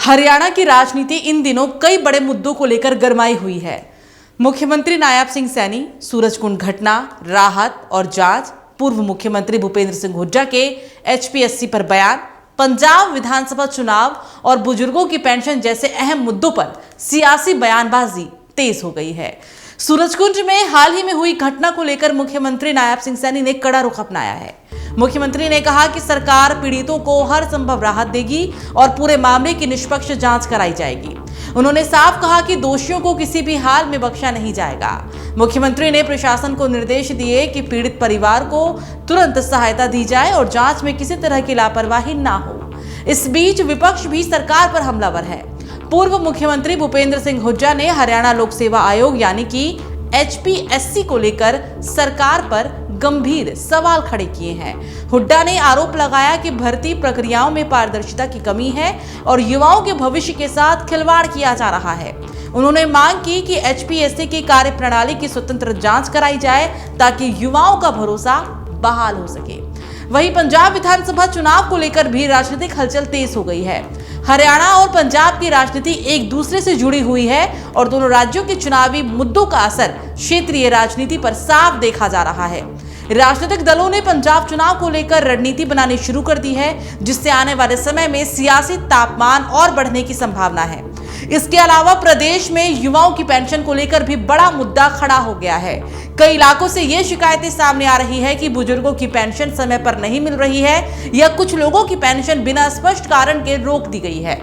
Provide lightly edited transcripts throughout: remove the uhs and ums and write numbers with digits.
हरियाणा की राजनीति इन दिनों कई बड़े मुद्दों को लेकर गरमाई हुई है। मुख्यमंत्री नायब सिंह सैनी, सूरजकुंड घटना, राहत और जांच, पूर्व मुख्यमंत्री भूपेंद्र सिंह हुड्डा के एचपीएससी पर बयान, पंजाब विधानसभा चुनाव और बुजुर्गों की पेंशन जैसे अहम मुद्दों पर सियासी बयानबाजी तेज हो गई है। सूरजकुंड में हाल ही में हुई घटना को लेकर मुख्यमंत्री नायब सिंह सैनी ने कड़ा रुख अपनाया है। मुख्यमंत्री ने कहा कि सरकार पीड़ितों को हर संभव राहत देगी और पूरे मामले की निष्पक्ष जांच कराई जाएगी। उन्होंने साफ कहा कि दोषियों को किसी भी हाल में बख्शा नहीं जाएगा। मुख्यमंत्री ने प्रशासन को निर्देश दिए कि पीड़ित परिवार को तुरंत सहायता दी जाए और जांच में किसी तरह की लापरवाही ना हो। इस बीच विपक्ष भी सरकार पर हमलावर है। पूर्व मुख्यमंत्री भूपेंद्र सिंह हुड्डा ने हरियाणा लोक सेवा आयोग यानी कि एचपीएससी को लेकर सरकार पर गंभीर सवाल खड़े किए हैं। हुड्डा ने आरोप लगाया कि भर्ती प्रक्रियाओं में पारदर्शिता की कमी है और युवाओं के भविष्य के साथ खिलवाड़ किया जा रहा है। उन्होंने मांग की कि एचपीएससी की कार्यप्रणाली की स्वतंत्र जांच कराई जाए ताकि युवाओं का भरोसा बहाल हो सके। वहीं पंजाब विधानसभा चुनाव को लेकर भी राजनीतिक हलचल तेज हो गई है। हरियाणा और पंजाब की राजनीति एक दूसरे से जुड़ी हुई है और दोनों राज्यों के चुनावी मुद्दों का असर क्षेत्रीय राजनीति पर साफ देखा जा रहा है। राजनीतिक दलों ने पंजाब चुनाव को लेकर रणनीति बनानी शुरू कर दी है, जिससे आने वाले समय में सियासी तापमान और बढ़ने की संभावना है। इसके अलावा प्रदेश में युवाओं की पेंशन को लेकर भी बड़ा मुद्दा खड़ा हो गया है। कई इलाकों से ये शिकायतें सामने आ रही है कि बुजुर्गों की पेंशन समय पर नहीं मिल रही है या कुछ लोगों की पेंशन बिना स्पष्ट कारण के रोक दी गई है।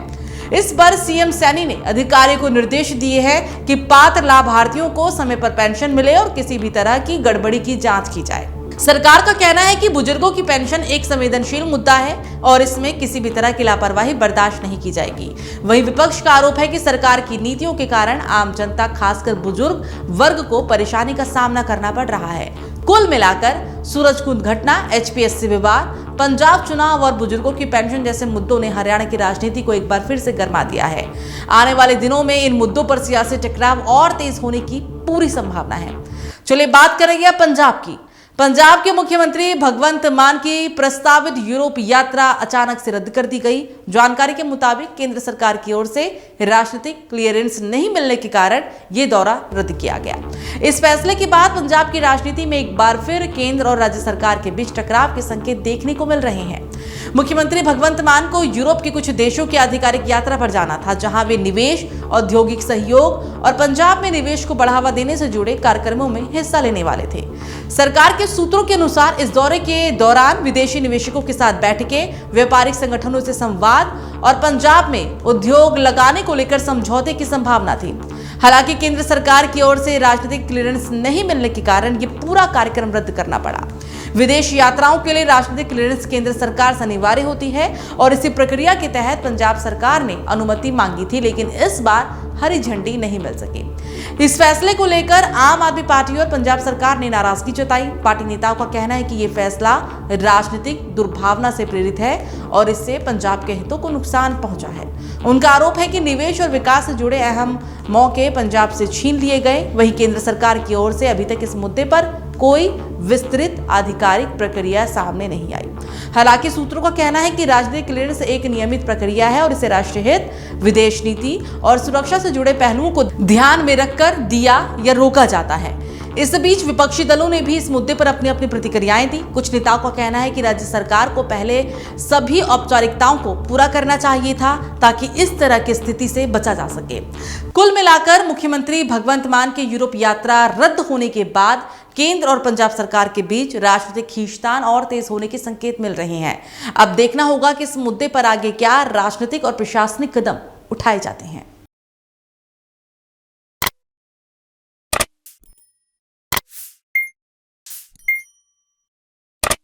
इस पर सीएम सैनी ने अधिकारियों को निर्देश दिए हैं कि पात्र लाभार्थियों को समय पर पेंशन मिले और किसी भी तरह की गड़बड़ी की जांच की जाए। सरकार का कहना है कि बुजुर्गों की पेंशन एक संवेदनशील मुद्दा है और इसमें किसी भी तरह की लापरवाही बर्दाश्त नहीं की जाएगी। वहीं विपक्ष का आरोप है कि सरकार की नीतियों के कारण आम जनता, खासकर बुजुर्ग वर्ग को परेशानी का सामना करना पड़ रहा है। कुल मिलाकर सूरजकुंड घटना, एचपीएससी विवाद, पंजाब चुनाव और बुजुर्गों की पेंशन जैसे मुद्दों ने हरियाणा की राजनीति को एक बार फिर से गरमा दिया है। आने वाले दिनों में इन मुद्दों पर सियासी टकराव और तेज होने की पूरी संभावना है। चलिए बात करेंगे पंजाब की। पंजाब के मुख्यमंत्री भगवंत मान की प्रस्तावित यूरोप यात्रा अचानक से रद्द कर दी गई। जानकारी के मुताबिक केंद्र सरकार की ओर से राजनीतिक क्लियरेंस नहीं मिलने के कारण यह दौरा रद्द किया गया। इस फैसले के बाद पंजाब की राजनीति में एक बार फिर केंद्र और राज्य सरकार के बीच टकराव के संकेत देखने को मिल रहे हैं। मुख्यमंत्री भगवंत मान को यूरोप के कुछ देशों की आधिकारिक यात्रा पर जाना था, जहां वे निवेश, औद्योगिक सहयोग और पंजाब में निवेश को बढ़ावा देने से जुड़े कार्यक्रमों में हिस्सा लेने वाले थे। सरकार के सूत्रों के अनुसार इस दौरे के दौरान विदेशी निवेशकों के साथ बैठकें, व्यापारिक संगठनों से संवाद और पंजाब में उद्योग लगाने को लेकर समझौते की संभावना थी। हालांकि केंद्र सरकार की ओर से राजनीतिक क्लियरेंस नहीं मिलने के कारण यह पूरा कार्यक्रम रद्द करना पड़ा। विदेश यात्राओं के लिए राजनीतिक क्लियरेंस केंद्र सरकार से अनिवार्य होती है और इसी प्रक्रिया के तहत पंजाब सरकार ने अनुमति मांगी थी, लेकिन इस बार हरी झंडी नहीं मिल सकी। इस फैसले को लेकर आम आदमी पार्टी और पंजाब सरकार ने नाराजगी जताई। पार्टी नेताओं का कहना है कि यह फैसला राजनीतिक दुर्भावना से प्रेरित है और इससे पंजाब के हितों को नुकसान पहुंचा है। उनका आरोप है कि निवेश और विकास से जुड़े अहम मौके पंजाब से छीन लिए गए। वहीं केंद्र सरकार की ओर से अभी तक इस मुद्दे पर कोई विस्तृत आधिकारिक प्रक्रिया सामने नहीं आई। हालांकि सूत्रों का कहना है कि राजनीतिक क्लियरेंस एक नियमित प्रक्रिया है और इसे राष्ट्रीय हित, विदेश नीति और सुरक्षा से जुड़े पहलुओं को ध्यान में रखकर दिया या रोका जाता है। इस बीच विपक्षी दलों ने भी इस मुद्दे पर अपनी अपनी प्रतिक्रियाएं दी। कुछ नेताओं का कहना है कि राज्य सरकार को पहले सभी औपचारिकताओं को पूरा करना चाहिए था ताकि इस तरह की स्थिति से बचा जा सके। कुल मिलाकर मुख्यमंत्री भगवंत मान के यूरोप यात्रा रद्द होने के बाद केंद्र और पंजाब सरकार के बीच राजनीतिक खींचतान और तेज होने के संकेत मिल रहे हैं। अब देखना होगा कि इस मुद्दे पर आगे क्या राजनीतिक और प्रशासनिक कदम उठाए जाते हैं।